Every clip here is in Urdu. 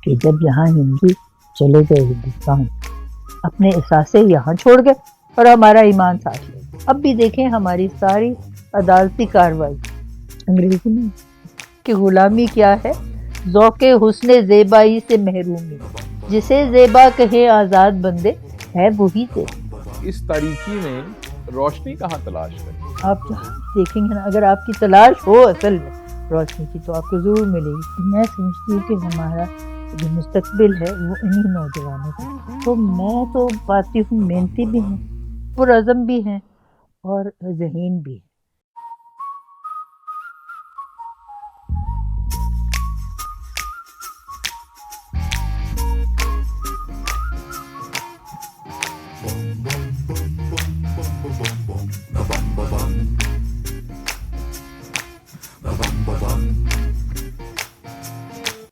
کہ جب یہاں ہندو چلے گئے ہندوستان، اپنے اثاثے یہاں چھوڑ گئے اور ہمارا ایمان ساتھ لے گئے۔ اب بھی دیکھیں ہماری ساری عدالتی کارروائی انگریزی میں کہ غلامی کیا ہے، ذوق حسن زیبائی سے محرومی، جسے زیبا کہے آزاد بندے، ہے وہی زیبا۔ اس تاریکی میں روشنی کہاں تلاش کریں؟ آپ جہاں دیکھیں گے نا، اگر آپ کی تلاش ہو اصل میں روشنی کی تو آپ کو ضرور ملے گی۔ میں سمجھتی ہوں کہ ہمارا جو مستقبل ہے وہ انہی نوجوانوں کا، تو میں تو پاتی ہوں محنتی بھی ہیں، پرعزم بھی ہیں اور ذہین بھی ہیں۔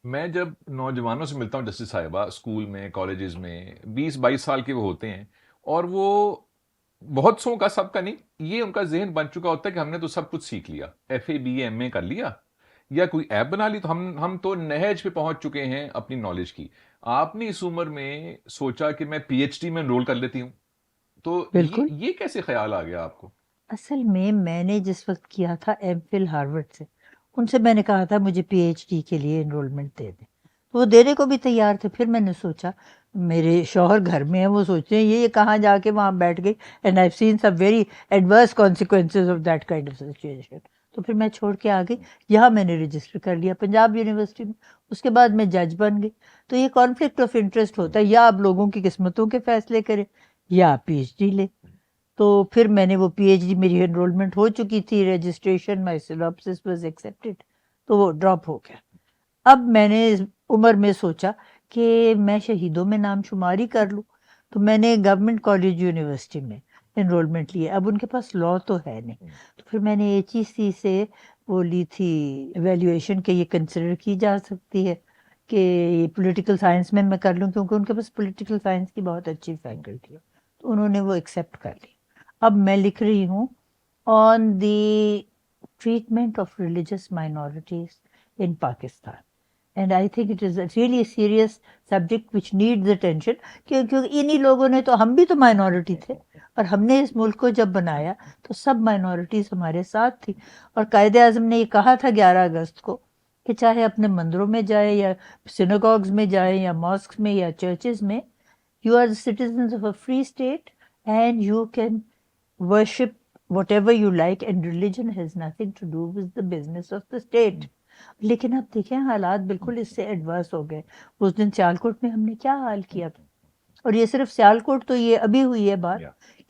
میں جب نوجوانوں سے ملتا ہوں جسٹس صاحبہ، اسکول میں، کالجز میں، 20-22 سال کے وہ ہوتے ہیں، اور وہ بہت سو کا، سب کا نہیں، یہ ان کا ذہن بن چکا ہوتا ہے کہ ہم نے تو سب کچھ سیکھ لیا، F A B A M A کر لیا یا کوئی ایپ بنا لی، تو ہم تو نہج پہ پہنچ چکے ہیں اپنی نالج کی۔ آپ نے اس عمر میں سوچا کہ میں پی ایچ ڈی میں انرول کر لیتی ہوں، تو بالکل، یہ کیسے خیال آ گیا آپ کو؟ اصل میں نے جس وقت کیا تھا ایم فل ہارورڈ سے، ان سے میں نے کہا تھا مجھے پی ایچ ڈی کے لیے انرولمنٹ دے دیں، تو وہ دینے کو بھی تیار تھے۔ پھر میں نے سوچا، میرے شوہر گھر میں ہیں، وہ سوچتے ہیں یہ کہاں جا کے وہاں بیٹھ گئی، and I seen some very adverse consequences of that kind of situation, تو پھر میں چھوڑ کے آ گئی۔ یہاں میں نے رجسٹر کر لیا پنجاب یونیورسٹی میں، اس کے بعد میں جج بن گئی۔ تو یہ کانفلکٹ آف انٹرسٹ ہوتا ہے، یا آپ لوگوں کی قسمتوں کے فیصلے کریں یا آپ پی ایچ ڈی لیں۔ تو پھر میں نے وہ پی ایچ ڈی، میری انرولمنٹ ہو چکی تھی، رجسٹریشن مائی سینopsis واز ایکسیپٹیڈ، تو وہ ڈراپ ہو گیا۔ اب میں نے اس عمر میں سوچا کہ میں شہیدوں میں نام شماری کر لوں، تو میں نے گورنمنٹ کالج یونیورسٹی میں انرولمنٹ لی۔ اب ان کے پاس لاء تو ہے نہیں، تو پھر میں نے ایچ ای سی سے وہ لی تھی ایویلیویشن کہ یہ کنسیڈر کی جا سکتی ہے کہ یہ پولیٹیکل سائنس میں کر لوں، کیونکہ ان کے پاس پولیٹیکل سائنس کی بہت اچھی فیکلٹی ہے، تو انہوں نے وہ ایکسیپٹ کر لی۔ اب میں لکھ رہی ہوں on the treatment of religious minorities in Pakistan, and I think it is a really serious subject which needs attention, کیونکہ انہی لوگوں نے تو، ہم بھی تو مائنورٹی تھے، اور ہم نے اس ملک کو جب بنایا تو سب مائنورٹیز ہمارے ساتھ تھی، اور قائد اعظم نے یہ کہا تھا 11 اگست کو کہ چاہے اپنے مندروں میں جائیں یا سیناگوگز میں جائیں یا ماسکس میں یا چرچز میں، you are the citizens of a free state and you can worship whatever you like and religion has nothing to do with the business of the state۔ لیکن اب دیکھیں حالات بالکل اس سے ایڈورس ہو گئے۔ اس دن سیالکوٹ میں ہم نے کیا حال کیا تھا، اور یہ صرف سیالکوٹ تو یہ ابھی ہوئی ہے بات،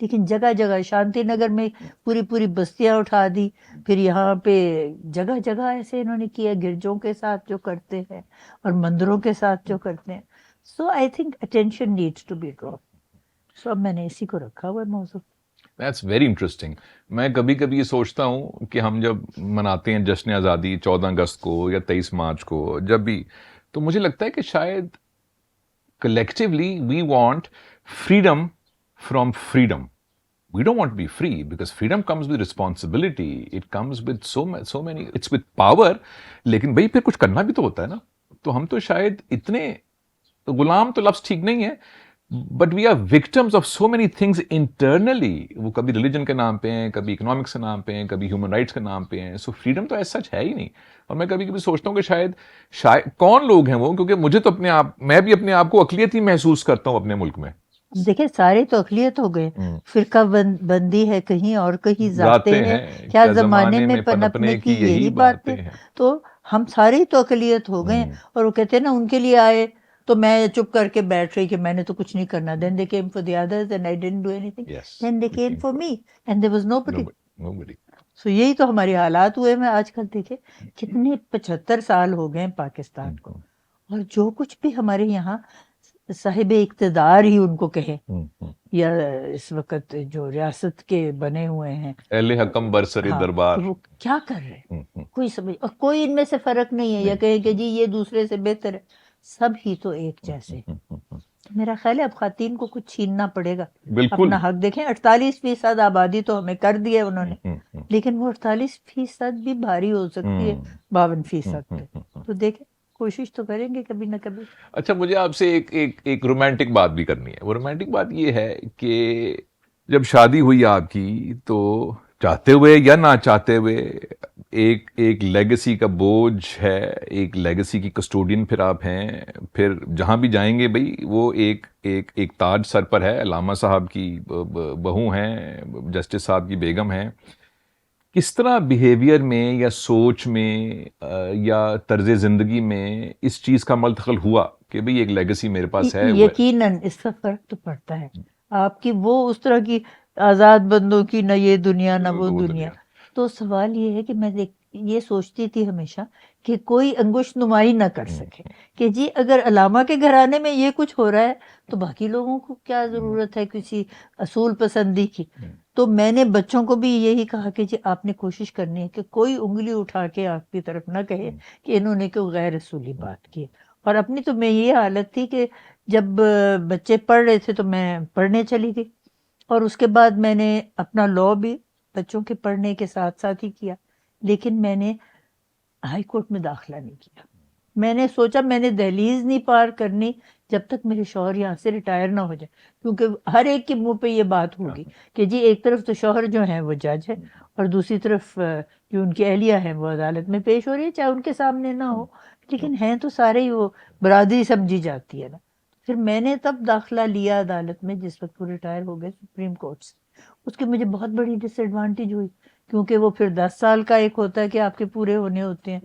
لیکن جگہ جگہ شانتی نگر میں پوری بستیاں اٹھا دی، پھر یہاں پہ جگہ جگہ ایسے انہوں نے کیا، گرجوں کے ساتھ جو کرتے ہیں اور مندروں کے ساتھ جو کرتے ہیں۔ So I think attention needs to be drop, so اب میں نے اسی کو رکھا ہوا ہے موضوع۔ That's very interesting. میں کبھی کبھی یہ سوچتا ہوں کہ ہم جب مناتے ہیں جشن آزادی 14 اگست کو یا 23 مارچ کو، جب بھی، تو مجھے لگتا ہے کہ شاید collectively we want freedom from freedom. We don't want to be free because freedom comes with responsibility. It comes with so many, it's with power. لیکن بھئی پھر کچھ کرنا بھی تو ہوتا ہے نا۔ تو ہم تو شاید اتنے غلام تو لفظ ٹھیک نہیں ہے، but we are victims of so many things internally. وہ کبھی ریلیجن کے نام پہ ہیں، کبھی اکنامکس کے نام پہ ہیں، کبھی ہیومن رائٹس کے نام پہ ہیں۔ سو فریڈم تو ایز سچ ہے ہی نہیں۔ اور میں کبھی کبھی سوچتا ہوں کہ شاید کون لوگ ہیں وہ، کیونکہ مجھے تو میں بھی اپنے آپ کو اقلیت ہی محسوس کرتا ہوں اپنے ملک میں۔ دیکھیں سارے تو اقلیت ہو گئے، فرقہ بندی ہے کہیں اور کہیں ذاتیں ہیں، کیا زمانے میں پنپنے کی یہی باتیں، تو ہم سارے تو اقلیت ہو گئے۔ اور وہ کہتے ہیں نا ان کے لیے آئے تو میں چپ کر کے بیٹھ رہی کہ میں نے تو کچھ نہیں کرنا، then they came for the others and I didn't do anything, then they came for me and there was nobody۔ سو یہی تو ہمارے حالات ہوئے ہیں آج کل۔ دیکھیں کتنے 75 سال ہو گئے پاکستان کو، اور جو کچھ بھی ہمارے یہاں صاحب اقتدار ہی ان کو کہیں، یا اس وقت جو ریاست کے بنے ہوئے ہیں اہل حکم برسر دربار، وہ کیا کر رہے ہیں کوئی سمجھ، اور کوئی ان میں سے فرق نہیں ہے، یا کہیں کہ جی یہ دوسرے سے بہتر ہے، سب ہی تو ایک جیسے۔ میرا خیال ہے اب خواتین کو کچھ چھیننا پڑے گا اپنا حق۔ دیکھیں 48% آبادی تو ہمیں کر دی ہے انہوں نے، لیکن وہ 48% بھی بھاری ہو سکتی ہے 52% پہ، تو دیکھیں کوشش تو کریں گے کبھی نہ کبھی. اچھا مجھے آپ سے ایک رومانٹک بات بھی کرنی ہے. وہ رومانٹک بات یہ ہے کہ جب شادی ہوئی آپ کی تو چاہتے ہوئے یا نہ چاہتے ہوئے ایک لیگیسی کا بوجھ ہے, ایک لیگیسی کی کسٹوڈین پھر آپ ہیں. پھر جہاں بھی جائیں گے بھئی وہ ایک تاج سر پر ہے. علامہ صاحب کی بہو ہیں, جسٹس صاحب کی بیگم ہیں. کس طرح بیہیویئر میں یا سوچ میں یا طرز زندگی میں اس چیز کا ملتقل ہوا کہ بھئی ایک لیگیسی میرے پاس ہے؟ یقیناً اس کا فرق تو پڑتا ہے. آپ کی وہ اس طرح کی آزاد بندوں کی نہ یہ دنیا نہ وہ دنیا. تو سوال یہ ہے کہ میں یہ سوچتی تھی ہمیشہ کہ کوئی انگشت نمائی نہ کر سکے کہ جی اگر علامہ کے گھرانے میں یہ کچھ ہو رہا ہے تو باقی لوگوں کو کیا ضرورت ہے کسی اصول پسندی کی. تو میں نے بچوں کو بھی یہی کہا کہ جی آپ نے کوشش کرنی ہے کہ کوئی انگلی اٹھا کے آپ کی طرف نہ کہے کہ انہوں نے کوئی غیر اصولی بات کی. اور اپنی تو میں یہ حالت تھی کہ جب بچے پڑھ رہے تھے تو میں پڑھنے چلی گئی, اور اس کے بعد میں نے اپنا لاء بھی بچوں کے پڑھنے کے ساتھ ساتھ ہی کیا. لیکن میں نے ہائی کورٹ میں داخلہ نہیں کیا. میں نے سوچا میں نے دہلیز نہیں پار کرنی جب تک میرے شوہر یہاں سے ریٹائر نہ ہو جائے, کیونکہ ہر ایک کے منہ پہ یہ بات ہوگی کہ جی ایک طرف تو شوہر جو ہیں وہ جج ہے اور دوسری طرف جو ان کی اہلیہ ہیں وہ عدالت میں پیش ہو رہی ہے, چاہے ان کے سامنے نہ ہو لیکن ہیں تو سارے ہی وہ برادری سمجھی جاتی ہے نا. پھر میں نے تب داخلہ لیا عدالت میں جس وقت وہ ریٹائر ہو گئے سپریم کورٹ سے. اس کی مجھے بہت بڑی ڈس ایڈوانٹیج ہوئی کیونکہ وہ پھر 10 سال کا ایک ہوتا ہے کہ آپ کے پورے ہونے ہوتے ہیں.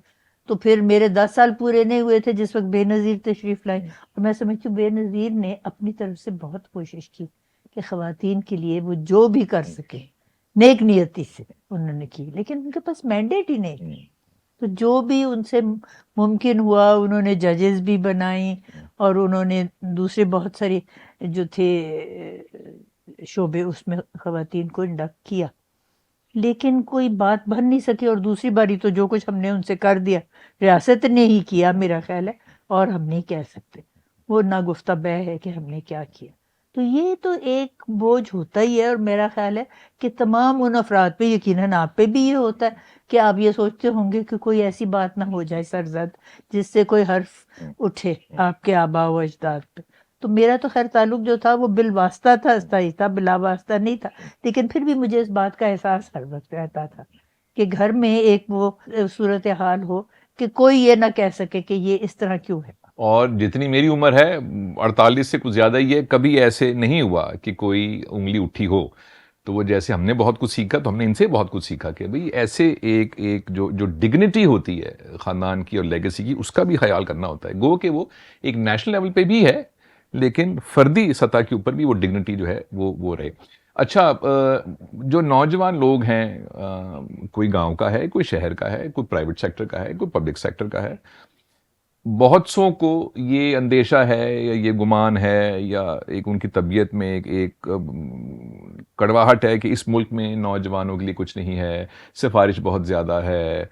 تو پھر میرے 10 سال پورے نہیں ہوئے تھے جس وقت بے نظیر تشریف لائے, اور میں سمجھتی ہوں بے نظیر نے اپنی طرف سے بہت کوشش کی کہ خواتین کے لیے وہ جو بھی کر سکے نیک نیتی سے انہوں نے کی, لیکن ان کے پاس مینڈیٹ ہی نہیں. تو جو بھی ان سے ممکن ہوا انہوں نے ججز بھی بنائیں اور انہوں نے دوسرے بہت سارے جو تھے شعبے اس میں خواتین کو انڈکٹ کیا, لیکن کوئی بات بن نہیں سکی. اور دوسری باری تو جو کچھ ہم نے ان سے کر دیا ریاست نے ہی کیا میرا خیال ہے, اور ہم نہیں کہہ سکتے, وہ ناگفتہ بہ ہے کہ ہم نے کیا کیا. تو یہ تو ایک بوجھ ہوتا ہی ہے, اور میرا خیال ہے کہ تمام ان افراد پہ, یقیناً آپ پہ بھی یہ ہوتا ہے کہ آپ یہ سوچتے ہوں گے کہ کوئی ایسی بات نہ ہو جائے سرزد جس سے کوئی حرف اٹھے آپ کے آباء و اجداد پہ. تو میرا تو خیر تعلق جو تھا وہ بالواسطہ تھا, استائی تھا, بلا واسطہ نہیں تھا. لیکن پھر بھی مجھے اس بات کا احساس ہر وقت رہتا تھا کہ گھر میں ایک وہ صورتحال ہو کہ کوئی یہ نہ کہہ سکے کہ یہ اس طرح کیوں ہے. اور جتنی میری عمر ہے 48 سے کچھ زیادہ ہی ہے, کبھی ایسے نہیں ہوا کہ کوئی انگلی اٹھی ہو. تو وہ جیسے ہم نے بہت کچھ سیکھا تو ہم نے ان سے بہت کچھ سیکھا کہ بھئی ایسے ایک جو ڈگنیٹی ہوتی ہے خاندان کی اور لیگیسی کی, اس کا بھی خیال کرنا ہوتا ہے. گو کہ وہ ایک نیشنل لیول پہ بھی ہے لیکن فردی سطح کے اوپر بھی وہ ڈگنیٹی جو ہے وہ رہے. اچھا جو نوجوان لوگ ہیں, کوئی گاؤں کا ہے, کوئی شہر کا ہے, کوئی پرائیویٹ سیکٹر کا ہے, کوئی پبلک سیکٹر کا ہے, بہت سوں کو یہ اندیشہ ہے یا یہ گمان ہے یا ایک ان کی طبیعت میں ایک کڑواہٹ ہے کہ اس ملک میں نوجوانوں کے لیے کچھ نہیں ہے, سفارش بہت زیادہ ہے,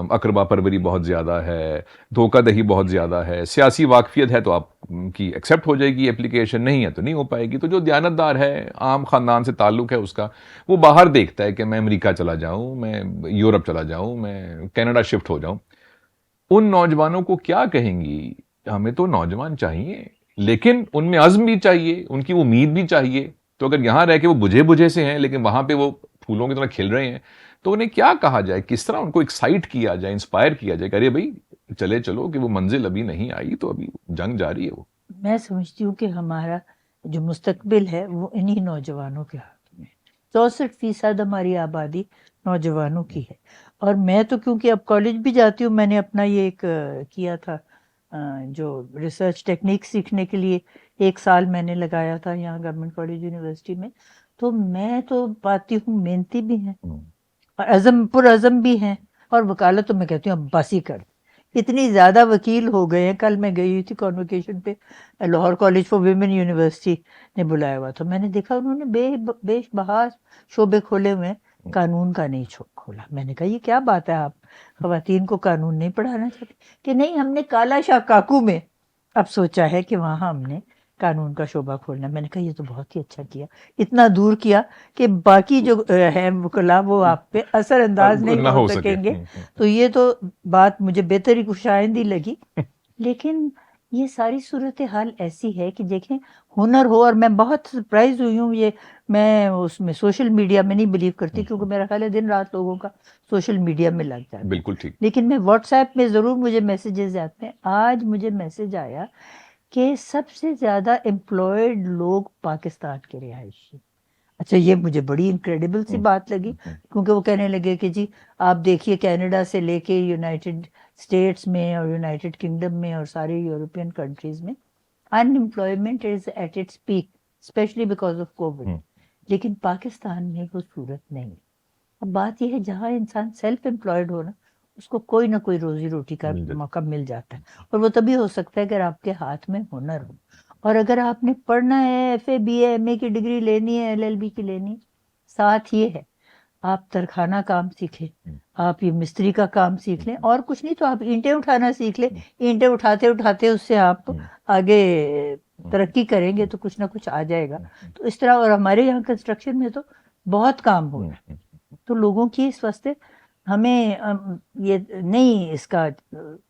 اقربا پروری بہت زیادہ ہے, دھوکہ دہی بہت زیادہ ہے. سیاسی واقفیت ہے تو آپ کی ایکسیپٹ ہو جائے گی اپلیکیشن, نہیں ہے تو نہیں ہو پائے گی. تو جو دیانتدار ہے, عام خاندان سے تعلق ہے اس کا, وہ باہر دیکھتا ہے کہ میں امریکہ چلا جاؤں, میں یورپ چلا جاؤں, میں کینیڈا شفٹ ہو جاؤں. ان نوجوانوں کو کیا کہیں گی؟ ہمیں تو نوجوان چاہیے لیکن ان میں عزم بھی چاہیے, ان کی امید بھی چاہیے. تو اگر یہاں رہ کے وہ بجھے سے ہیں لیکن وہاں پہ وہ پھولوں کی طرح کھل رہے ہیں, تو انہیں کیا کہا جائے, کس طرح ان کو ایکسائٹ کیا جائے, انسپائر کیا جائے کہ ارے بھائی چلے چلو کہ وہ منزل ابھی نہیں آئی, تو ابھی جنگ جاری ہے. وہ میں سمجھتی ہوں کہ ہمارا جو مستقبل ہے وہ انہی نوجوانوں کے ہاتھ میں. 64% ہماری آبادی نوجوانوں کی ہے. اور میں تو کیونکہ اب کالج بھی جاتی ہوں, میں نے اپنا یہ ایک کیا تھا جو ریسرچ ٹیکنیک سیکھنے کے لیے 1 سال میں نے لگایا تھا یہاں گورنمنٹ کالج یونیورسٹی میں. تو میں تو پاتی ہوں محنتی بھی ہیں اور پر عزم بھی ہیں, اور وکالت تو میں کہتی ہوں اب بس ہی کر, اتنی زیادہ وکیل ہو گئے ہیں. کل میں گئی ہوئی تھی کانوکیشن پہ, Lahore college for women university نے بلایا ہوا تھا. میں نے دیکھا انہوں نے بے بہا شعبے کھولے ہوئے ہیں, قانون کا نہیں کھولا. میں نے کہا یہ کیا بات ہے, آپ خواتین کو قانون نہیں پڑھانا چاہتے؟ کہ نہیں, ہم نے کالا شاہ کاکو میں اب سوچا ہے کہ وہاں ہم نے قانون کا شعبہ کھولنا. میں نے کہا یہ تو بہت ہی اچھا کیا, اتنا دور کیا کہ باقی جو ہیں وکلا وہ آپ پہ اثر انداز نہیں ہو سکیں گے. تو یہ تو بات مجھے بہتر ہی کچھ آئندی لگی لیکن یہ ساری صورتحال ایسی ہے کہ دیکھیں ہنر ہو، اور میں بہت سرپرائز ہوئی ہوں، یہ میں اس میں سوشل میڈیا میں نہیں بلیو کرتی کیونکہ میرا خیال ہے دن رات لوگوں کا سوشل میڈیا میں لگ جاتا ہے، بالکل ٹھیک. لیکن میں واٹس ایپ میں ضرور مجھے میسیجز آتے ہیں. آج مجھے میسیج آیا کہ سب سے زیادہ امپلائڈ لوگ پاکستان کے رہائشی. اچھا یہ مجھے بڑی انکریڈیبل سی بات لگی، کیونکہ وہ کہنے لگے کہ جی آپ دیکھیے کینیڈا سے لے کے یونائٹڈ اسٹیٹس میں اور یونائٹڈ کنگڈم میں اور سارے یورپین کنٹریز میں unemployment is at its peak especially because of COVID, لیکن پاکستان میں وہ صورت نہیں. اب بات یہ ہے جہاں انسان سیلف امپلائڈ ہو نا، اس کو کوئی نہ کوئی روزی روٹی کا موقع مل جاتا ہے، اور وہ تبھی ہو سکتا ہے اگر آپ کے ہاتھ میں ہنر ہو. اور اگر آپ نے پڑھنا ہے، F A B A M A کی ڈگری لینی ہے، ایل ایل بی کی لینی، ساتھ یہ ہے آپ ترخانہ کام سیکھیں، آپ یہ مستری کا کام سیکھ لیں، اور کچھ نہیں تو آپ اینٹیں اٹھانا سیکھ لیں. اینٹیں اٹھاتے اٹھاتے اس سے آپ آگے ترقی کریں گے تو کچھ نہ کچھ آ جائے گا. تو اس طرح، اور ہمارے یہاں کنسٹرکشن میں تو بہت کام ہو رہا ہے. تو لوگوں کی اس واسطے ہمیں یہ نہیں اس کا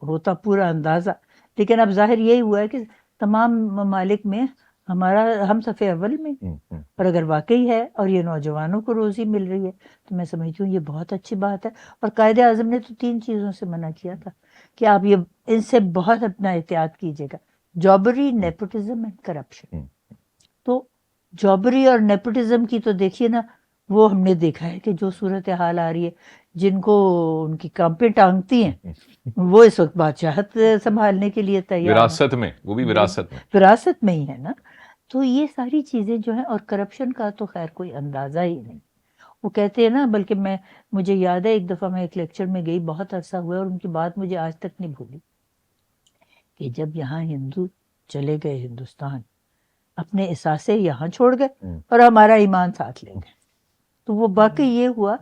ہوتا پورا اندازہ، لیکن اب ظاہر یہی ہوا ہے کہ تمام ممالک میں ہمارا ہم صفحے اول میں. اور اگر واقعی ہے اور یہ نوجوانوں کو روزی مل رہی ہے تو میں سمجھتی ہوں یہ بہت اچھی بات ہے. اور قائد اعظم نے تو 3 چیزوں سے منع کیا تھا کہ آپ یہ ان سے بہت اپنا احتیاط کیجیے گا: جابری، نیپوٹزم اینڈ کرپشن. تو جابری اور نیپوٹزم کی تو دیکھیے نا، وہ ہم نے دیکھا ہے کہ جو صورتحال آ رہی ہے، جن کو ان کی کانپیں ٹانگتی ہیں وہ اس وقت بادشاہت سنبھالنے کے لیے تیار ہیں. وراثت میں، وہ بھی وراثت میں. وراثت میں ہی ہے نا. تو یہ ساری چیزیں جو ہیں، اور کرپشن کا تو خیر کوئی اندازہ ہی نہیں. وہ کہتے ہیں نا، بلکہ مجھے یاد ہے ایک دفعہ میں ایک لیکچر میں گئی، بہت عرصہ ہوا اور ان کی بات مجھے آج تک نہیں بھولی، کہ جب یہاں ہندو چلے گئے ہندوستان، اپنے اثاثے یہاں چھوڑ گئے اور ہمارا ایمان ساتھ لے گئے. تو وہ واقعی یہ ہوا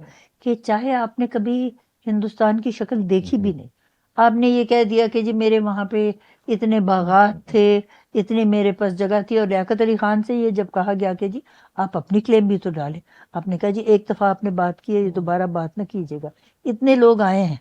کہ چاہے آپ نے کبھی ہندوستان کی شکل دیکھی بھی نہیں، آپ نے یہ کہہ دیا کہ جی میرے وہاں پہ اتنے باغات تھے، اتنی میرے پاس جگہ تھی. اور لیاقت علی خان سے یہ جب کہا گیا کہ جی آپ اپنی کلیم بھی تو ڈالیں، آپ نے کہا جی ایک دفعہ آپ نے بات کی ہے، یہ دوبارہ بات نہ کیجیے گا. اتنے لوگ آئے ہیں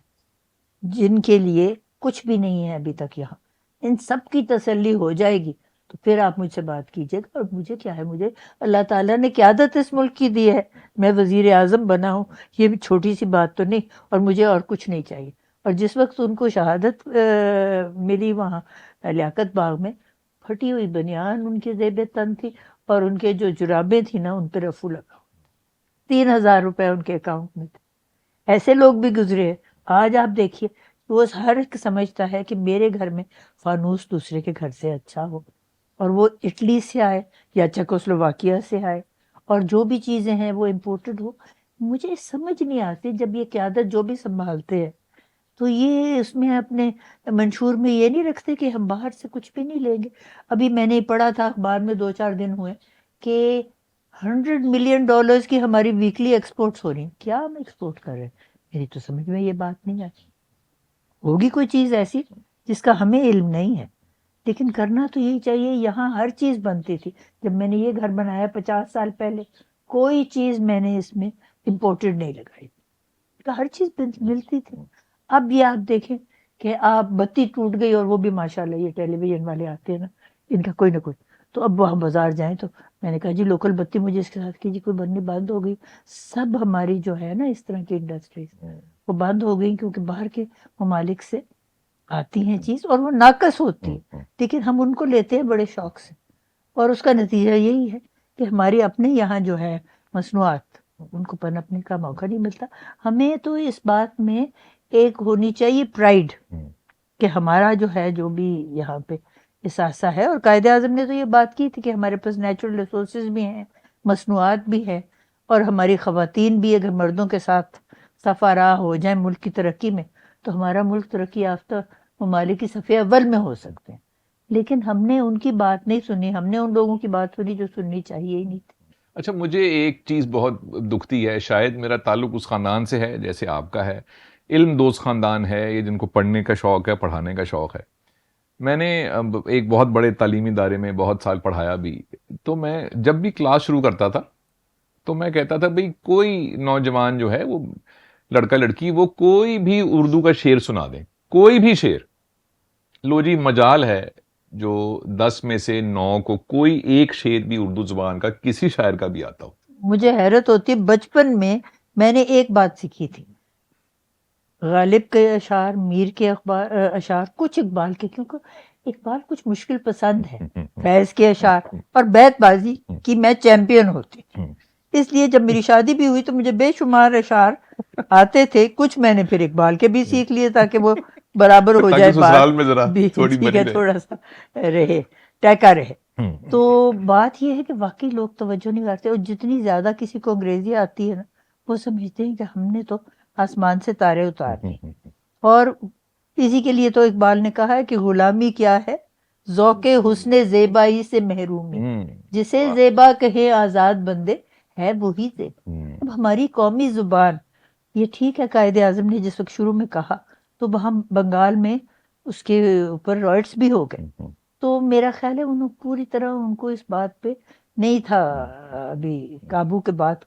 جن کے لیے کچھ بھی نہیں ہے ابھی تک یہاں، ان سب کی تسلی ہو جائے گی تو پھر آپ مجھ سے بات کیجیے گا. اور مجھے کیا ہے، مجھے اللہ تعالیٰ نے قیادت اس ملک کی دی ہے، میں وزیر اعظم بنا ہوں، یہ بھی چھوٹی سی بات تو نہیں، اور مجھے اور کچھ نہیں چاہیے. اور جس وقت ان کو شہادت ملی وہاں لیاقت باغ میں، پھٹی ہوئی بنیان ان کے زیب تن تھی، اور ان کے جو جرابیں تھی نا ان پہ رفو لگا، 3,000 روپے ان کے اکاؤنٹ میں تھے. ایسے لوگ بھی گزرے. آج آپ دیکھیے وہ ہر ایک سمجھتا ہے کہ میرے گھر میں فانوس دوسرے کے گھر سے اچھا ہو، اور وہ اٹلی سے آئے یا چیکوسلوواکیا سے آئے، اور جو بھی چیزیں ہیں وہ امپورٹڈ ہو. مجھے سمجھ نہیں آتی جب یہ قیادت جو بھی سنبھالتے ہیں تو یہ اس میں اپنے منشور میں یہ نہیں رکھتے کہ ہم باہر سے کچھ بھی نہیں لیں گے. ابھی میں نے پڑھا تھا اخبار میں 2-4 دن ہوئے کہ $100 ملین کی ہماری ویکلی ایکسپورٹس ہو رہی ہیں. کیا ہم ایکسپورٹ کر رہے ہیں؟ میری تو سمجھ میں یہ بات نہیں آئی. ہوگی کوئی چیز ایسی جس کا ہمیں علم نہیں ہے، لیکن کرنا تو یہی چاہیے. یہاں ہر چیز بنتی تھی. جب میں نے یہ گھر بنایا 50 سال پہلے، کوئی چیز میں نے اس میں امپورٹڈ نہیں لگائی، ہر چیز ملتی تھی. اب یہ آپ دیکھیں کہ آپ بتی ٹوٹ گئی، اور وہ بھی ماشاءاللہ یہ ٹیلی ویژن والے آتے ہیں نا، ان کا کوئی نہ کوئی، تو اب وہاں بازار جائیں تو میں نے کہا جی لوکل بتی مجھے اس کے ساتھ کیجیے، کوئی بننی بند ہو گئی. سب ہماری جو ہے نا اس طرح کی انڈسٹریز وہ بند ہو گئی، کیونکہ باہر کے ممالک سے آتی ہیں چیز اور وہ ناقص ہوتی ہے، لیکن ہم ان کو لیتے ہیں بڑے شوق سے. اور اس کا نتیجہ یہی ہے کہ ہماری اپنے یہاں جو ہے مصنوعات، ان کو پنپنے کا موقع نہیں ملتا. ہمیں تو اس بات میں ایک ہونی چاہیے پرائیڈ کہ ہمارا جو ہے جو بھی یہاں پہ اثاثہ ہے. اور قائد اعظم نے تو یہ بات کی تھی کہ ہمارے پاس نیچرل ریسورسز بھی ہیں، مصنوعات بھی ہیں، اور ہماری خواتین بھی اگر مردوں کے ساتھ صفا راہ ہو جائیں ملک کی ترقی میں تو ہمارا ملک ترقی یافتہ ممالک کی صفحے اول میں ہو سکتے ہیں. لیکن ہم نے ان کی بات نہیں سنی، ہم نے ان لوگوں کی بات سنی جو سننی چاہیے ہی نہیں تھی. اچھا، مجھے ایک چیز بہت دکھتی ہے، شاید میرا تعلق اس خاندان سے ہے جیسے آپ کا ہے، علم دوست خاندان ہے یہ، جن کو پڑھنے کا شوق ہے، پڑھانے کا شوق ہے. میں نے ایک بہت بڑے تعلیمی ادارے میں بہت سال پڑھایا بھی، تو میں جب بھی کلاس شروع کرتا تھا تو میں کہتا تھا بھئی کوئی نوجوان جو ہے، وہ لڑکا لڑکی، وہ کوئی بھی اردو کا شعر سنا دیں، کوئی بھی شعر، لو جی مجال ہے جو 10 میں سے 9 کو کوئی ایک شعر بھی اردو زبان کا کسی شاعر کا بھی آتا ہو. مجھے حیرت ہوتی ہے، بچپن میں نے ایک بات سیکھی تھی، غالب کے اشعار، میر کے اشعار، کچھ اقبال کے، کیونکہ اقبال کچھ مشکل پسند ہے، فیض کے اشعار اور بیت بازی کی میں چیمپئن ہوتی تھی. اس لیے جب میری شادی بھی ہوئی تو مجھے بے شمار اشعار آتے تھے. کچھ میں نے پھر اقبال کے بھی سیکھ لیے تاکہ وہ برابر ہو تاکہ جائے سسرال میں ذرا بھی، تھوڑی ٹھیک بنی ہے، رہے. تھوڑا سا رہے، ٹیکا رہے. تو بات یہ ہے کہ واقعی لوگ توجہ نہیں کرتے، اور جتنی زیادہ کسی کو انگریزی آتی ہے نا، وہ سمجھتے ہیں کہ ہم نے تو آسمان سے تارے اتار دیے. اور اسی کے لیے تو اقبال نے کہا ہے کہ غلامی کیا ہے، ذوق حسن زیبائی سے محرومی، جسے زیبا کہے آزاد بندے، ہے وہی زیبا. اب ہماری قومی زبان، یہ ٹھیک ہے قائد اعظم نے جس وقت شروع میں کہا تو وہاں بنگال میں اس کے اوپر رائٹس بھی ہو گئے، تو میرا خیال ہے انہوں پوری طرح ان کو اس بات پہ نہیں تھا ابھی قابو کے بات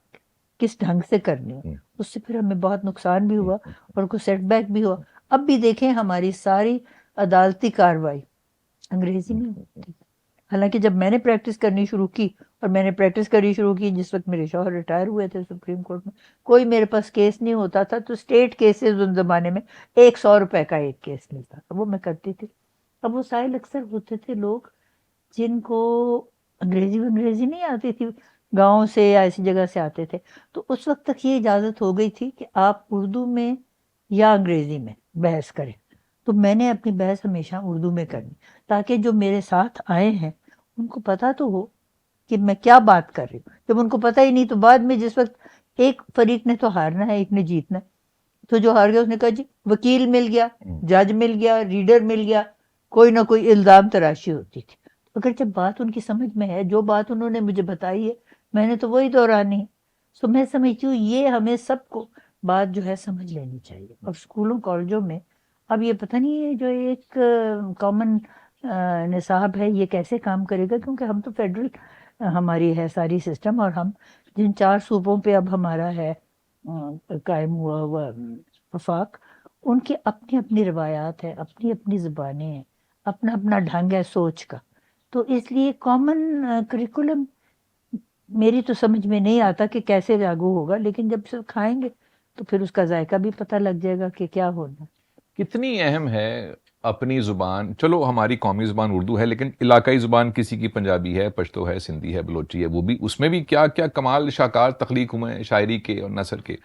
کس ڈھنگ سے کرنی ہے. اس سے پھر ہمیں بہت نقصان بھی ہوا اور کوئی سیٹ بیک بھی ہوا. اب بھی دیکھیں ہماری ساری عدالتی کاروائی انگریزی میں ہوتی، حالانکہ جب میں نے پریکٹس کرنی شروع کی، اور میں نے پریکٹس کرنی شروع کی جس وقت میرے شوہر ریٹائر ہوئے تھے سپریم کورٹ میں، کوئی میرے پاس کیس نہیں ہوتا تھا، تو اسٹیٹ کیسز ان زمانے میں 100 روپے کا ایک کیس ملتا تھا، وہ میں کرتی تھی. اب وہ سائل اکثر ہوتے تھے لوگ جن کو انگریزی نہیں آتی تھی، گاؤں سے یا ایسی جگہ سے آتے تھے، تو اس وقت تک یہ اجازت ہو گئی تھی کہ آپ اردو میں یا انگریزی میں بحث کریں. تو میں نے اپنی بحث ہمیشہ اردو میں کرنی، تاکہ جو میرے ساتھ آئے ہیں ان کو پتہ تو ہو کہ میں کیا بات کر رہی ہوں. جب ان کو پتہ ہی نہیں تو بعد میں جس وقت ایک فریق نے تو ہارنا ہے، ایک نے جیتنا ہے، تو جو ہار گیا اس نے کہا جی وکیل مل گیا، جج مل گیا، ریڈر مل گیا، کوئی نہ کوئی الزام تراشی ہوتی تھی. اگر جب بات ان کی سمجھ میں ہے، جو بات انہوں نے مجھے بتائی ہے میں نے تو وہی دہرانی ہے. سو میں سمجھتی ہوں یہ ہمیں سب کو بات جو ہے سمجھ لینی چاہیے. اور اسکولوں کالجوں میں اب یہ پتہ نہیں ہے جو ایک کامن نصاب ہے یہ کیسے کام کرے گا، کیونکہ ہم تو فیڈرل ہماری ہے ساری سسٹم، اور ہم جن 4 صوبوں پہ اب ہمارا ہے قائم ہوا وفاق، ان کی اپنی اپنی روایات ہیں، اپنی اپنی زبانیں ہیں، اپنا اپنا ڈھنگ ہے سوچ کا. تو اس لیے کامن کریکولم میری تو سمجھ میں نہیں آتا کہ کیسے لاگو ہوگا، لیکن جب سے کھائیں گے تو پھر اس کا ذائقہ بھی پتہ لگ جائے گا کہ کیا ہونا. کتنی اہم ہے اپنی زبان؟ چلو ہماری قومی زبان اردو ہے، لیکن علاقائی زبان کسی کی پنجابی ہے، پشتو ہے، سندھی ہے، بلوچی ہے، وہ بھی اس میں بھی کیا کیا کمال شاہکار تخلیق ہوئے ہیں شاعری کے اور نثر کے،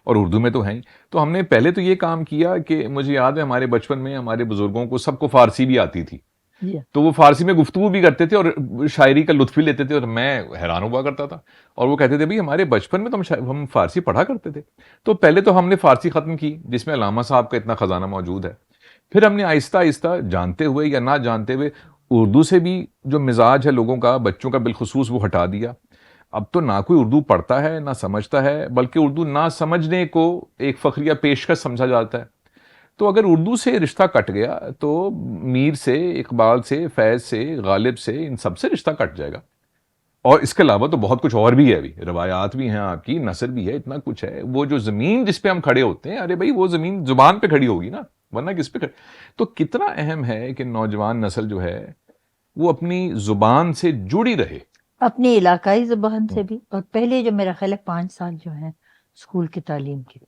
اور اردو میں تو ہیں ہی. تو ہم نے پہلے تو یہ کام کیا کہ مجھے یاد ہے ہمارے بچپن میں ہمارے بزرگوں کو سب کو فارسی بھی آتی تھی، جی تو وہ فارسی میں گفتگو بھی کرتے تھے اور شاعری کا لطف بھی لیتے تھے، اور میں حیران ہوا کرتا تھا. اور وہ کہتے تھے بھئی ہمارے بچپن میں تو ہم فارسی پڑھا کرتے تھے. تو پہلے تو ہم نے فارسی ختم کی جس میں علامہ صاحب کا اتنا خزانہ موجود ہے. پھر ہم نے آہستہ آہستہ جانتے ہوئے یا نہ جانتے ہوئے اردو سے بھی جو مزاج ہے لوگوں کا، بچوں کا بالخصوص، وہ ہٹا دیا. اب تو نہ کوئی اردو پڑھتا ہے نہ سمجھتا ہے، بلکہ اردو نہ سمجھنے کو ایک فخریہ پیشکش سمجھا جاتا ہے. تو اگر اردو سے رشتہ کٹ گیا تو میر سے، اقبال سے، فیض سے، غالب سے، ان سب سے رشتہ کٹ جائے گا. اور اس کے علاوہ تو بہت کچھ اور بھی ہے، بھی روایات بھی ہیں آپ کی، نثر بھی ہے، اتنا کچھ ہے. وہ جو زمین جس پہ ہم کھڑے ہوتے ہیں، ارے بھائی وہ زمین زبان پہ کھڑی ہوگی نا، ورنہ کس پہ کھڑی. تو کتنا اہم ہے کہ نوجوان نسل جو ہے وہ اپنی زبان سے جڑی رہے، اپنی علاقائی زبان سے بھی. اور پہلے جو میرا خیال ہے 5 سال جو ہیں اسکول کی تعلیم کے،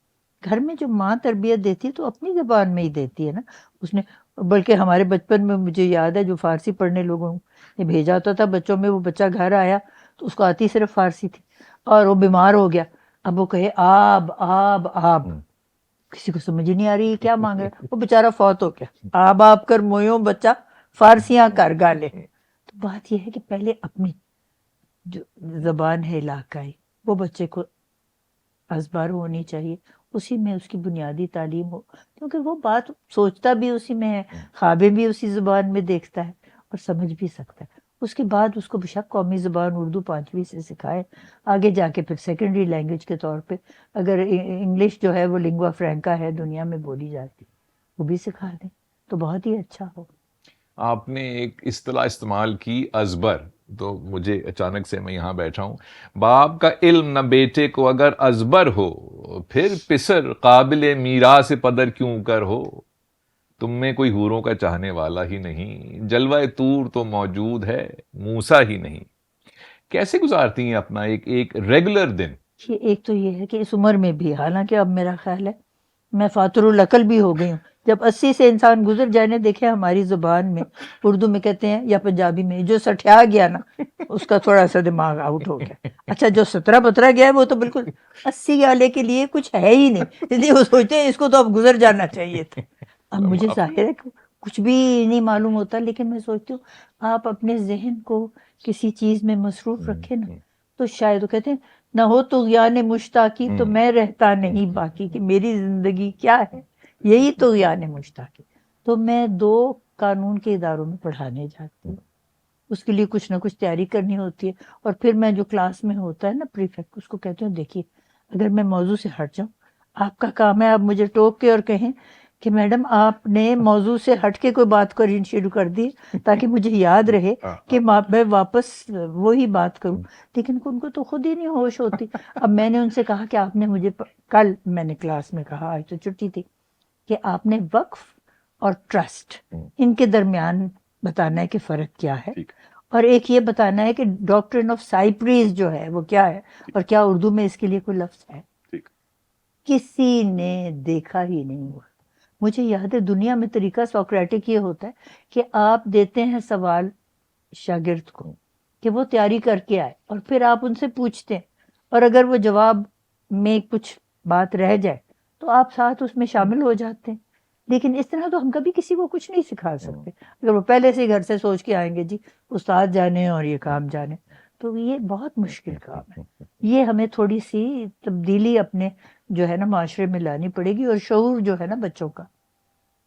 گھر میں جو ماں تربیت دیتی ہے تو اپنی زبان میں ہی دیتی ہے نا. اس نے بلکہ ہمارے بچپن میں مجھے یاد ہے جو فارسی پڑھنے لوگوں نے بھیجا ہوتا تھا بچوں میں، وہ بچہ گھر آیا تو اس کو آتی صرف فارسی تھی، اور وہ بیمار ہو گیا، اب وہ کہے آب آب آب، کسی کو سمجھ ہی نہیں آ رہی ہے کیا مانگ رہا ہے. وہ بیچارہ فوت ہو گیا، آب آب کر مویوں بچہ فارسیاں کر گالے. تو بات یہ ہے کہ پہلے اپنی جو زبان ہے علاقائی وہ بچے کو ازبار ہونی چاہیے، اسی میں اس کی بنیادی تعلیم ہو، کیونکہ وہ بات سوچتا بھی اسی میں ہے، خوابیں بھی اسی زبان میں دیکھتا ہے اور سمجھ بھی سکتا ہے. اس کے بعد اس کو بشک قومی زبان اردو 5ویں سے سکھائے، آگے جا کے پھر سیکنڈری لینگویج کے طور پہ اگر انگلش جو ہے وہ لنگوا فرینکا ہے دنیا میں بولی جاتی، وہ بھی سکھا دیں تو بہت ہی اچھا ہو. آپ نے ایک اصطلاح استعمال کی ازبر، تو مجھے اچانک سے، میں یہاں بیٹھا ہوں، باپ کا علم نہ بیٹے کو اگر ازبر ہو، پھر پسر قابل میراث پدر کیوں کر ہو. تم میں کوئی حوروں کا چاہنے والا ہی نہیں، جلوہ طور تو موجود ہے موسیٰ ہی نہیں. کیسے گزارتی ہیں اپنا ایک ریگولر دن؟ یہ ایک تو یہ ہے کہ اس عمر میں بھی، حالانکہ اب میرا خیال ہے میں فاتر العقل بھی ہو گئی ہوں، جب 80 سے انسان گزر جانے، دیکھیں ہماری زبان میں اردو میں کہتے ہیں یا پنجابی میں، جو سٹھیا گیا نا اس کا تھوڑا سا دماغ آؤٹ ہو گیا. اچھا جو 17 گیا ہے وہ تو بالکل 80 والے کے لیے کچھ ہے ہی نہیں، اس لیے وہ سوچتے ہیں اس کو تو اب گزر جانا چاہیے تھا. اب مجھے ظاہر ہے کہ کچھ بھی نہیں معلوم ہوتا، لیکن میں سوچتی ہوں آپ اپنے ذہن کو کسی چیز میں مصروف رکھیں نا تو شاید وہ کہتے ہیں نہ ہو طغیان مشتاقی تو میں رہتا نہیں باقی، کہ میری زندگی کیا ہے، یہی طغیان مشتاقی. تو میں 2 قانون کے اداروں میں پڑھانے جاتی ہوں، اس کے لیے کچھ نہ کچھ تیاری کرنی ہوتی ہے. اور پھر میں جو کلاس میں ہوتا ہے نا پریفیکٹ، اس کو کہتی ہوں دیکھیے اگر میں موضوع سے ہٹ جاؤں، آپ کا کام ہے آپ مجھے ٹوک کے اور کہیں کہ میڈم آپ نے موضوع سے ہٹ کے کوئی بات کرنی شروع کر دی، تاکہ مجھے یاد رہے کہ میں واپس وہی بات کروں. لیکن ان کو تو خود ہی نہیں ہوش ہوتی. اب میں نے ان سے کہا کہ آپ نے مجھے کل میں نے کلاس میں کہا، آج تو چھٹی تھی، کہ آپ نے وقف اور ٹرسٹ ان کے درمیان بتانا ہے کہ فرق کیا ہے، اور ایک یہ بتانا ہے کہ ڈاکٹرن آف سائپریز جو ہے وہ کیا ہے، اور کیا اردو میں اس کے لیے کوئی لفظ ہے. کسی نے دیکھا ہی نہیں ہوا. مجھے یاد ہے دنیا میں طریقہ سوکریٹک یہ ہوتا ہے کہ آپ دیتے ہیں سوال شاگرد کو کہ وہ تیاری کر کے آئے، اور پھر آپ ان سے پوچھتے ہیں، اور اگر وہ جواب میں کچھ بات رہ جائے تو آپ ساتھ اس میں شامل ہو جاتے ہیں. لیکن اس طرح تو ہم کبھی کسی کو کچھ نہیں سکھا سکتے. اگر وہ پہلے سے گھر سے سوچ کے آئیں گے جی استاد جانے اور یہ کام جانے، تو یہ بہت مشکل کام ہے. یہ ہمیں تھوڑی سی تبدیلی اپنے جو ہے نا معاشرے میں لانی پڑے گی، اور شعور جو ہے نا بچوں کا،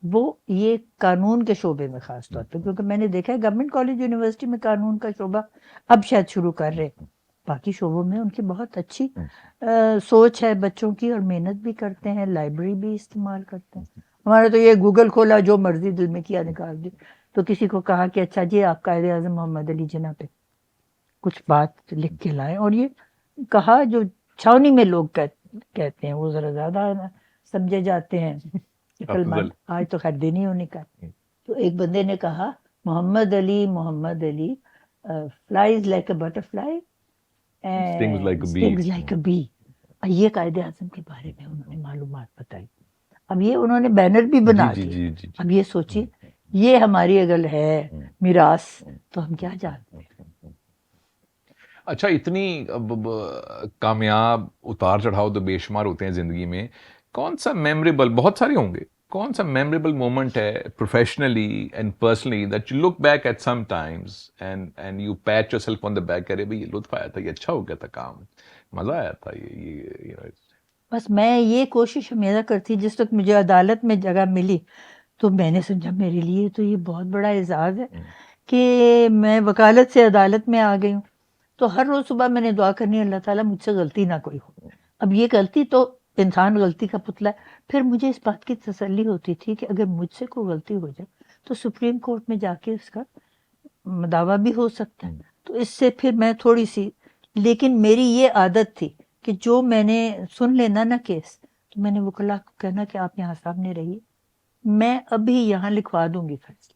وہ یہ قانون کے شعبے میں خاص طور پہ، کیونکہ میں نے دیکھا ہے گورنمنٹ کالج یونیورسٹی میں قانون کا شعبہ اب شاید شروع کر رہے، باقی شعبوں میں ان کی بہت اچھی سوچ ہے بچوں کی، اور محنت بھی کرتے ہیں، لائبریری بھی استعمال کرتے ہیں. ہمارا تو یہ گوگل کھولا جو مرضی دل میں کیا نکال دی. تو کسی کو کہا کہ اچھا جی آپ قائد اعظم محمد علی جناح پہ کچھ بات لکھ کے لائیں، اور یہ کہا جو چھاونی میں لوگ کہتے ہیں وہ ذرا زیادہ سمجھے جاتے ہیں عقل مند. آج تو خیر دینی ہونے کا. تو ایک بندے نے کہا محمد علی flies like a butterfly and stings like a bee. یہ قائد اعظم کے بارے میں انہوں نے معلومات بتائی. اب یہ انہوں نے بینر بھی بنا دی. اب یہ سوچیے یہ ہماری اگر ہے میراث تو ہم کیا جانتے ہیں. اچھا اتنی کامیاب اتار چڑھاؤ تو بے شمار ہوتے ہیں زندگی میں، کون سا میموریبل، بہت سارے ہوں گے، کون سا میموریبل مومنٹ ہے professionally and personally that you look back at some times and you pat yourself on the back, ارے بھائی یہ لطف آیا تھا، یہ اچھا ہو گیا تھا کام، مزہ آیا تھا یہ بس میں یہ کوشش ہمیشہ کرتی، جس وقت مجھے عدالت میں جگہ ملی تو میں نے سمجھا میرے لیے تو یہ بہت بڑا اعزاز ہے کہ میں وکالت سے عدالت میں آ گئی ہوں. تو ہر روز صبح میں نے دعا کرنی اللہ تعالیٰ مجھ سے غلطی نہ کوئی ہو. اب یہ غلطی تو انسان غلطی کا پتلا ہے. پھر مجھے اس بات کی تسلی ہوتی تھی کہ اگر مجھ سے کوئی غلطی ہو جائے تو سپریم کورٹ میں جا کے اس کا دعویٰ بھی ہو سکتا ہے. تو اس سے پھر میں تھوڑی سی، لیکن میری یہ عادت تھی کہ جو میں نے سن لینا نا کیس، تو میں نے وکلا کو کہنا کہ آپ یہاں سامنے رہیے، میں ابھی یہاں لکھوا دوں گی فیصلہ.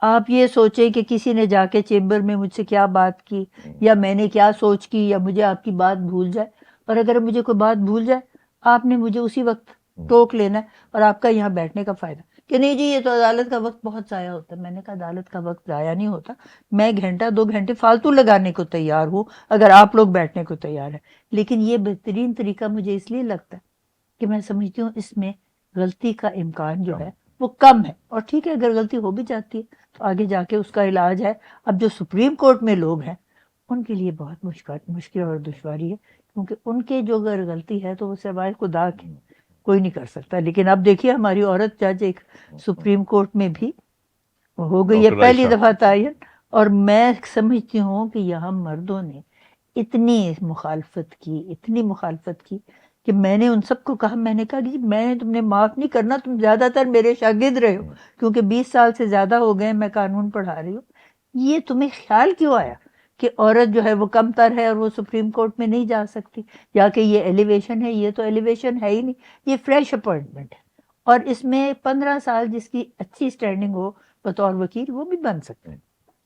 آپ یہ سوچیں کہ کسی نے جا کے چیمبر میں مجھ سے کیا بات کی، یا میں نے کیا سوچ کی، یا مجھے آپ کی بات بھول جائے، اور اگر مجھے کوئی بات بھول جائے آپ نے مجھے اسی وقت ٹوک لینا ہے، اور آپ کا یہاں بیٹھنے کا فائدہ کہ نہیں جی یہ تو عدالت کا وقت بہت ضائع ہوتا ہے. میں نے کہا عدالت کا وقت ضائع نہیں ہوتا، میں 1-2 گھنٹے فالتو لگانے کو تیار ہوں اگر آپ لوگ بیٹھنے کو تیار ہیں. لیکن یہ بہترین طریقہ مجھے اس لیے لگتا ہے کہ میں سمجھتی ہوں اس میں غلطی کا امکان جو ہے وہ کم ہے. اور ٹھیک ہے اگر غلطی ہو بھی جاتی ہے تو آگے جا کے اس کا علاج ہے. اب جو سپریم کورٹ میں لوگ ہیں ان کے لیے بہت مشکل اور دشواری ہے، کیونکہ ان کے جو اگر غلطی ہے تو وہ سوائے خدا کے کوئی نہیں کر سکتا. لیکن اب دیکھیے ہماری عورت جج ایک سپریم کورٹ میں بھی ہو گئی ہے پہلی دفعہ تعین. اور میں سمجھتی ہوں کہ یہاں مردوں نے اتنی مخالفت کی کہ میں نے ان سب کو کہا، میں نے کہا کہ میں نے تم نے معاف نہیں کرنا، تم زیادہ تر میرے شاگرد رہے ہو، کیونکہ 20 سال سے زیادہ ہو گئے میں قانون پڑھا رہی ہوں. یہ تمہیں خیال کیوں آیا کہ عورت جو ہے وہ کم تر ہے اور وہ سپریم کورٹ میں نہیں جا سکتی، یا کہ یہ ایلیویشن ہے؟ یہ تو ایلیویشن ہے ہی نہیں، یہ فریش اپوائنٹمنٹ ہے. اور اس میں 15 سال جس کی اچھی اسٹینڈنگ ہو بطور وکیل وہ بھی بن سکتے ہیں.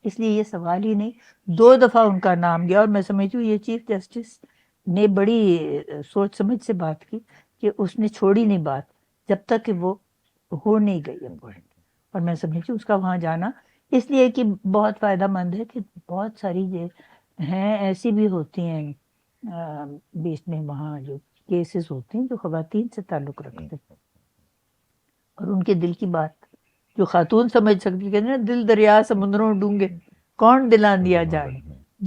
اس لیے یہ سوال ہی نہیں. 2 دفعہ ان کا نام گیا اور میں سمجھتی ہوں یہ چیف جسٹس نے بڑی سوچ سمجھ سے بات کی کہ اس نے چھوڑی نہیں بات جب تک کہ وہ ہو نہیں گئی اپوائنٹ. اور میں سمجھتی ہوں اس کا وہاں جانا اس لیے کہ بہت فائدہ مند ہے کہ بہت ساری ہیں ایسی بھی ہوتی ہیں بیچ میں وہاں جو کیسز ہوتے ہیں جو خواتین سے تعلق رکھتے ہیں اور ان کے دل کی بات جو خاتون سمجھ سکتی ہے نا دل دریا سمندروں ڈونگے کون دلان دیا جائے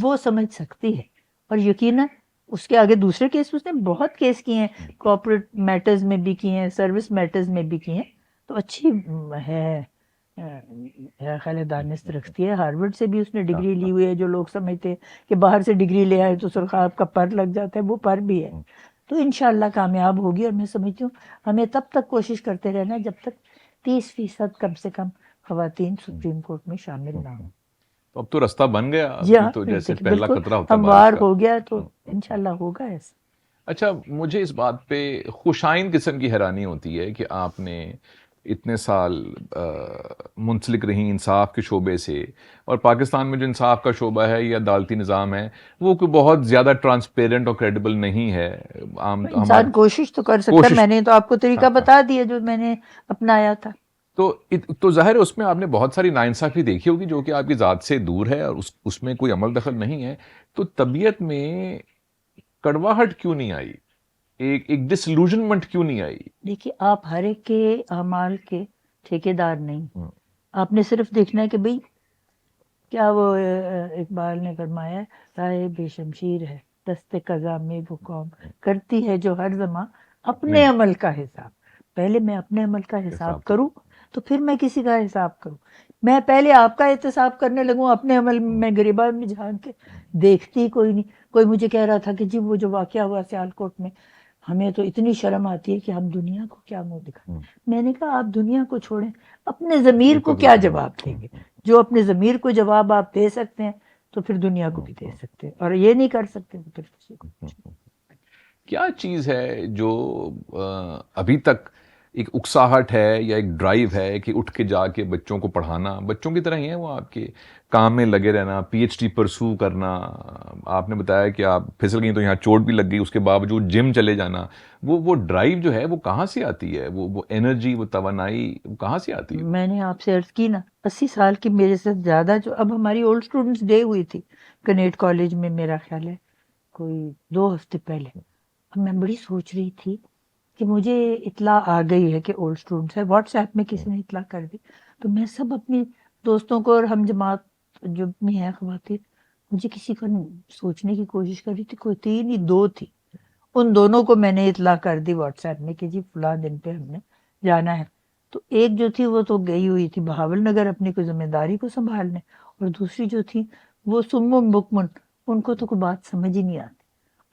وہ سمجھ سکتی ہے. اور یقیناً اس کے آگے دوسرے کیس اس نے بہت کیس کیے ہیں کارپوریٹ میٹرز میں بھی کیے ہیں سروس میٹرز میں بھی کیے ہیں. تو اچھی ہے میرا خیال ہے دانست رکھتی ہے. ہارورڈ سے بھی اس نے ڈگری لی ہوئی ہے. جو لوگ سمجھتے ہیں کہ باہر سے ڈگری لے آئے تو سرخاب کا پر لگ جاتا ہے وہ پر بھی ہے. تو انشاءاللہ کامیاب ہوگی. اور میں سمجھتی ہوں ہمیں تب تک کوشش کرتے رہنا جب تک 30% کم سے کم خواتین سپریم کورٹ میں شامل نہ ہوں. تو اب تو رستہ بن گیا. جی ابھی ہاں تو جیسے دیکھیں پہلا بالکل خطرہ ہوتا ہے بارش ہموار کا. ہو گیا تو انشاءاللہ ہوگا ایسا. اچھا مجھے اس بات پہ خوشائن قسم کی حیرانی ہوتی ہے کہ آپ نے اتنے سال منسلک رہیں انصاف کے شعبے سے اور پاکستان میں جو انصاف کا شعبہ ہے یا عدالتی نظام ہے وہ کوئی بہت زیادہ ٹرانسپیرنٹ اور کریڈیبل نہیں ہے. انسان کوشش تو کر سکتا ہے. میں نے تو آپ کو طریقہ بتا دیا جو میں نے اپنایا تھا. تو ظاہر ہے اس میں آپ نے بہت ساری ناانصافی دیکھی ہوگی جو کہ آپ کی ذات سے دور ہے اور اس میں کوئی عمل دخل نہیں ہے. تو طبیعت میں کڑواہٹ کیوں نہیں آئی؟ ایک ڈسلوژنمنٹ کیوں نہیں آئی؟ دیکھیے آپ ہر ایک کے اعمال کے ٹھیکیدار نہیں. آپ نے صرف دیکھنا ہے کہ بھئی کیا وہ اقبال نے فرمایا ہے رائے بے شمشیر ہے دست قضا میں وہ قوم کرتی ہے جو ہر زمان اپنے عمل کا حساب. پہلے میں اپنے عمل کا حساب کروں تو پھر میں کسی کا حساب کروں. میں پہلے آپ کا احتساب کرنے لگوں اپنے عمل میں گریبان میں جھان کے دیکھتی کوئی نہیں. کوئی مجھے کہہ رہا تھا کہ جی وہ جو واقعہ ہوا سیالکوٹ میں ہمیں تو اتنی شرم آتی ہے کہ ہم دنیا کو کیا منہ دکھائیں. میں نے کہا آپ دنیا کو چھوڑیں اپنے ضمیر کو کیا جواب دیں گے؟ جو اپنے ضمیر کو جواب آپ دے سکتے ہیں تو پھر دنیا کو بھی دے سکتے ہیں اور یہ نہیں کر سکتے تو پھر کسی کو. کیا چیز ہے جو ابھی تک ایک اکساہٹ ہے یا ایک ڈرائیو ہے کہ اٹھ کے جا کے بچوں کو پڑھانا بچوں کی طرح ہی ہے وہ آپ کے کام میں لگے رہنا پی ایچ ڈی پرسو کرنا. آپ نے بتایا کہ آپ پھسل گئی تو یہاں چوٹ بھی لگ گئی اس کے باوجود جم چلے جانا. وہ ڈرائیو جو ہے وہ کہاں سے آتی ہے؟ وہ انرجی وہ توانائی وہ کہاں سے آتی ہے؟ میں نے آپ سے عرض کی نا 80 سال کی میرے سے زیادہ جو اب ہماری اولڈ اسٹوڈنٹس ڈے ہوئی تھی کنیٹ کالج میں میرا خیال ہے کوئی 2 ہفتے پہلے. اب میں بڑی سوچ رہی تھی کہ مجھے اطلاع آ گئی ہے کہ اولڈ اسٹوڈنٹس ہے واٹس ایپ میں کسی نے اطلاع کر دی. تو میں سب اپنی دوستوں کو اور ہم جماعت جو بھی ہیں خواتین مجھے کسی کو سوچنے کی کوشش کر رہی تھی کوئی 3 ہی 2 تھی. ان دونوں کو میں نے اطلاع کر دی واٹس ایپ میں کہ جی فلاں دن پہ ہم نے جانا ہے. تو ایک جو تھی وہ تو گئی ہوئی تھی بہاول نگر اپنی کوئی ذمہ داری کو سنبھالنے اور دوسری جو تھی وہ سمم بکمن ان کو تو کوئی بات سمجھ ہی نہیں آتی.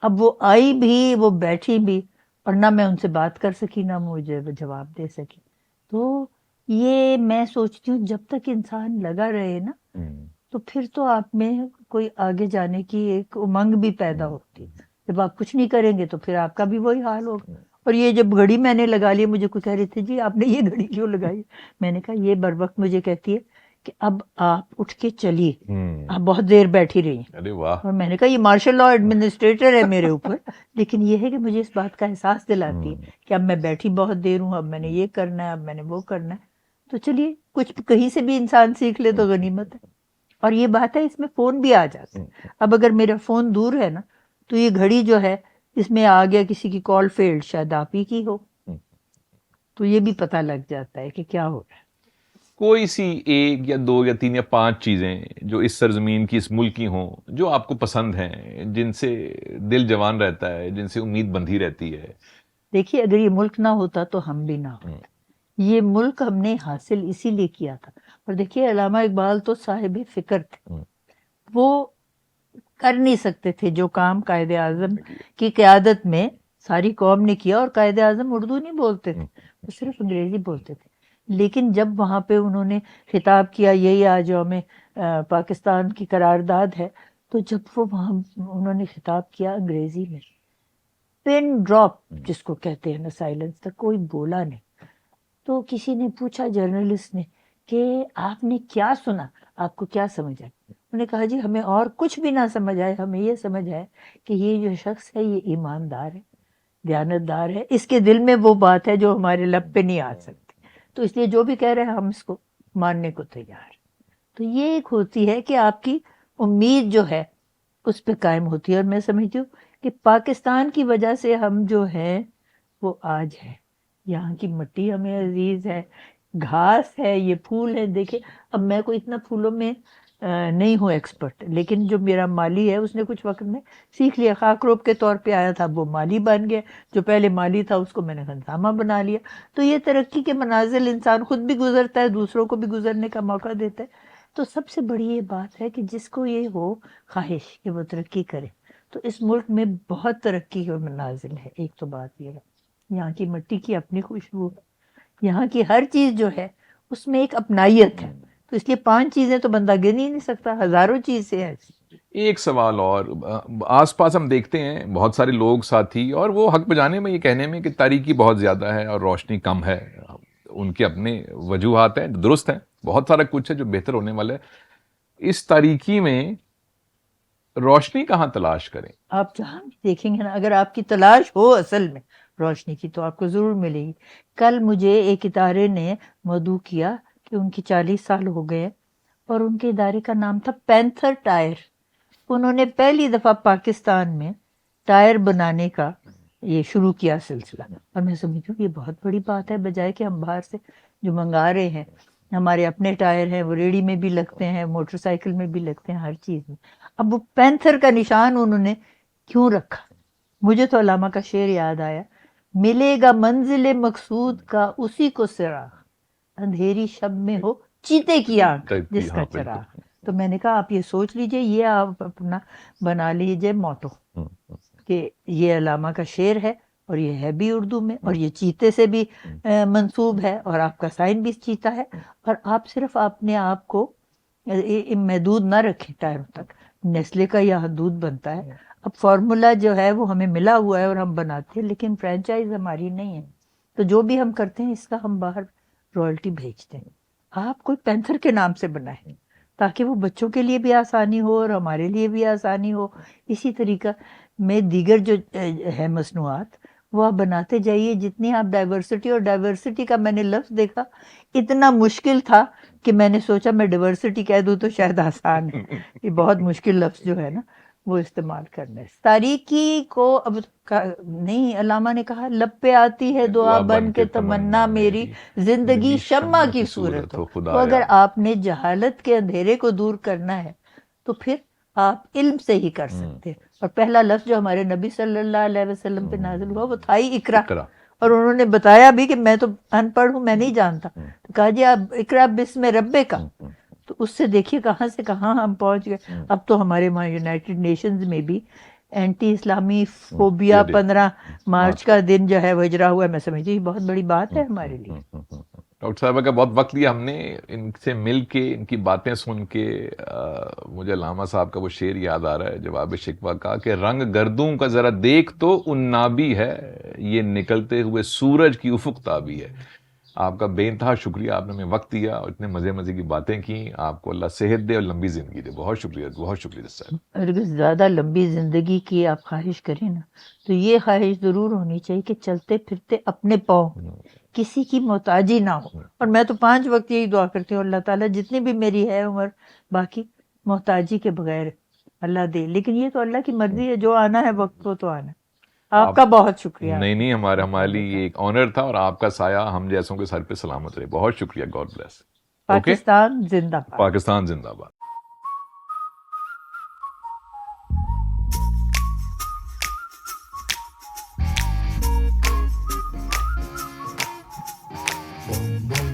اب وہ آئی بھی وہ بیٹھی بھی اور نہ میں ان سے بات کر سکی نہ مجھے جواب دے سکی. تو یہ میں سوچتی ہوں جب تک انسان لگا رہے نا تو پھر تو آپ میں کوئی آگے جانے کی ایک امنگ بھی پیدا ہوتی ہے. جب آپ کچھ نہیں کریں گے تو پھر آپ کا بھی وہی حال ہوگا. اور یہ جب گھڑی میں نے لگا لی مجھے کوئی کہہ رہے تھے جی آپ نے یہ گھڑی کیوں لگائی؟ میں نے کہا یہ بر وقت مجھے کہتی ہے کہ اب آپ اٹھ کے چلیے آپ بہت دیر بیٹھی رہی. ارے واہ. اور میں نے کہا یہ مارشل لا ایڈمنسٹریٹر ہے میرے اوپر لیکن یہ ہے کہ مجھے اس بات کا احساس دلاتی ہے کہ اب میں بیٹھی بہت دیر ہوں اب میں نے یہ کرنا ہے اب میں نے وہ کرنا ہے. تو چلیے کچھ کہیں سے بھی انسان سیکھ لے تو غنیمت ہے. اور یہ بات ہے اس میں فون بھی آ جاتا ہے. اب اگر میرا فون دور ہے نا تو یہ گھڑی جو ہے اس میں آ گیا کسی کی کال فیلڈ شاید آپ ہی کی ہو تو یہ بھی پتہ لگ جاتا ہے کہ کیا ہو رہا ہے. کوئی سی 1 یا 2 یا 3 یا 5 چیزیں جو اس سرزمین کی اس ملک کی ہوں جو آپ کو پسند ہیں جن سے دل جوان رہتا ہے جن سے امید بندھی رہتی ہے؟ دیکھیے اگر یہ ملک نہ ہوتا تو ہم بھی نہ ہوتے. یہ ملک ہم نے حاصل اسی لیے کیا تھا. اور دیکھیے علامہ اقبال تو صاحب فکر تھے. وہ کر نہیں سکتے تھے جو کام قائد اعظم کی قیادت میں ساری قوم نے کیا. اور قائد اعظم اردو نہیں بولتے تھے وہ صرف انگریزی بولتے تھے. لیکن جب وہاں پہ انہوں نے خطاب کیا یہی آج یوم پاکستان کی قرارداد ہے تو جب وہ وہاں انہوں نے خطاب کیا انگریزی میں پن ڈراپ جس کو کہتے ہیں نا سائلنس تک کوئی بولا نہیں. تو کسی نے پوچھا جرنلسٹ نے کہ آپ نے کیا سنا, آپ کو کیا سمجھ آئی؟ انہوں نے کہا جی ہمیں اور کچھ بھی نہ سمجھ آئے, ہمیں یہ سمجھ آئے کہ یہ جو شخص ہے یہ ایماندار ہے, دیانتدار ہے, اس کے دل میں وہ بات ہے جو ہمارے لب پہ نہیں آ سکتی, تو اس لیے جو بھی کہہ رہے ہیں ہم اس کو ماننے کو تیار ہیں. تو یہ ایک ہوتی ہے کہ آپ کی امید جو ہے اس پہ قائم ہوتی ہے. اور میں سمجھتی ہوں کہ پاکستان کی وجہ سے ہم جو ہیں وہ آج ہے, یہاں کی مٹی ہمیں عزیز ہے, گھاس ہے, یہ پھول ہے. دیکھیں اب میں کوئی اتنا پھولوں میں نہیں ہوں ایکسپرٹ, لیکن جو میرا مالی ہے اس نے کچھ وقت میں سیکھ لیا, خاک روب کے طور پہ آیا تھا وہ مالی بن گیا, جو پہلے مالی تھا اس کو میں نے خنسامہ بنا لیا. تو یہ ترقی کے منازل انسان خود بھی گزرتا ہے, دوسروں کو بھی گزرنے کا موقع دیتا ہے. تو سب سے بڑی یہ بات ہے کہ جس کو یہ ہو خواہش کہ وہ ترقی کرے, تو اس ملک میں بہت ترقی کے منازل ہے. ایک تو بات یہ ہے یہاں کی مٹی کی اپنی خوشبو ہے, یہاں کی ہر چیز جو ہے اس میں ایک اپنائیت ہے, تو اس لیے 5 چیزیں تو بندہ گن ہی نہیں سکتا, ہزاروں چیزیں ایسی. ایک سوال اور, آس پاس ہم دیکھتے ہیں بہت سارے لوگ ساتھی, اور وہ حق بجانے میں یہ کہنے میں کہ تاریکی بہت زیادہ ہے اور روشنی کم ہے, ان کے اپنے وجوہات ہیں, درست ہیں, بہت سارا کچھ ہے جو بہتر ہونے والا ہے. اس تاریکی میں روشنی کہاں تلاش کریں؟ آپ جہاں بھی دیکھیں گے نا, اگر آپ کی تلاش ہو اصل میں روشنی کی تو آپ کو ضرور ملے گی. کل مجھے ایک ادارے نے مدعو کیا کہ ان کی 40 سال ہو گئے اور ان کے ادارے کا نام تھا پینتھر ٹائر. انہوں نے پہلی دفعہ پاکستان میں ٹائر بنانے کا یہ شروع کیا سلسلہ, اور میں سمجھتی ہوں یہ بہت بڑی بات ہے, بجائے کہ ہم باہر سے جو منگا رہے ہیں, ہمارے اپنے ٹائر ہیں وہ ریڑھی میں بھی لگتے ہیں, موٹر سائیکل میں بھی لگتے ہیں, ہر چیز میں. اب وہ پینتھر کا نشان انہوں نے کیوں رکھا؟ مجھے تو علامہ کا شعر یاد آیا, ملے گا منزل مقصود کا اسی کو سراغ, اندھیری شب میں ہو چیتے کی آنکھ جس کا چراغ. تو میں نے کہا آپ یہ سوچ لیجئے, یہ آپ اپنا بنا لیجئے موٹو کہ یہ علامہ کا شعر ہے, اور یہ ہے بھی اردو میں, اور یہ چیتے سے بھی منسوب ہے, اور آپ کا سائن بھی چیتا ہے, اور آپ صرف اپنے آپ کو محدود نہ رکھیں ٹائروں تک. نیسلے کا یہاں دودھ بنتا ہے, اب فارمولا جو ہے وہ ہمیں ملا ہوا ہے اور ہم بناتے ہیں, لیکن فرینچائز ہماری نہیں ہے. تو جو بھی ہم کرتے ہیں اس کا ہم باہر رائلٹی بھیجتے ہیں. آپ کوئی پینتھر کے نام سے بنائیں تاکہ وہ بچوں کے لیے بھی آسانی ہو اور ہمارے لیے بھی آسانی ہو. اسی طریقہ میں دیگر جو ہے مصنوعات وہ آپ بناتے جائیے, جتنی آپ ڈائیورسٹی, اور ڈائیورسٹی کا میں نے لفظ دیکھا اتنا مشکل تھا کہ میں نے سوچا میں ڈائیورسٹی کہہ دوں تو شاید آسان ہے. یہ بہت مشکل لفظ جو ہے نا وہ استعمال کرنا ہے. تاریکی کو اب نہیں, علامہ نے کہا لب پہ آتی ہے دعا بن کے تمنا میری, زندگی شمع کی صورت ہو. تو اگر آپ نے جہالت کے اندھیرے کو دور کرنا ہے تو پھر آپ علم سے ہی کر سکتے ہیں. اور پہلا لفظ جو ہمارے نبی صلی اللہ علیہ وسلم پہ نازل ہوا وہ تھا ہی اقرا, اور انہوں نے بتایا بھی کہ میں تو ان پڑھ ہوں, میں نہیں جانتا. تو کہا جی آپ اقرا بسم ربک کا, تو اس سے دیکھیے کہاں سے کہاں ہم پہنچ گئے. اب تو ہمارے وہاں یونائٹڈ نیشنز میں بھی اینٹی اسلامی فوبیا 15 مارچ کا دن جو ہے وہ اجرا ہوا ہے. میں سمجھتی ہوں بہت بڑی بات ہے ہمارے لیے. ڈاکٹر صاحبہ کا بہت وقت لیا ہم نے, ان سے مل کے, ان کی باتیں سن کے مجھے علامہ صاحب کا وہ شعر یاد آ رہا ہے جواب شکوہ کا, کہ رنگ گردوں کا ذرا دیکھ تو عنابی ہے, یہ نکلتے ہوئے سورج کی افق تابی ہے. آپ کا بے انتہا شکریہ, آپ نے ہمیں وقت دیا اور اتنے مزے مزے کی باتیں کی. آپ کو اللہ صحت دے اور لمبی زندگی دے. بہت شکریہ, بہت شکریہ صاحب. اگر زیادہ لمبی زندگی کی آپ خواہش کریں نا تو یہ خواہش ضرور ہونی چاہیے کہ چلتے پھرتے اپنے پاؤں, کسی کی محتاجی نہ ہو. اور میں تو 5 وقت یہی دعا کرتی ہوں, اللہ تعالیٰ جتنی بھی میری ہے عمر باقی محتاجی کے بغیر اللہ دے. لیکن یہ تو اللہ کی مرضی ہے, جو آنا ہے وقت وہ تو آنا ہے. آپ کا بہت شکریہ. نہیں, ہمارے لیے یہ ایک آنر تھا, اور آپ کا سایہ ہم جیسوں کے سر پہ سلامت رہے. بہت شکریہ. God bless. پاکستان زندہ باد. پاکستان زندہ باد. Boom, boom.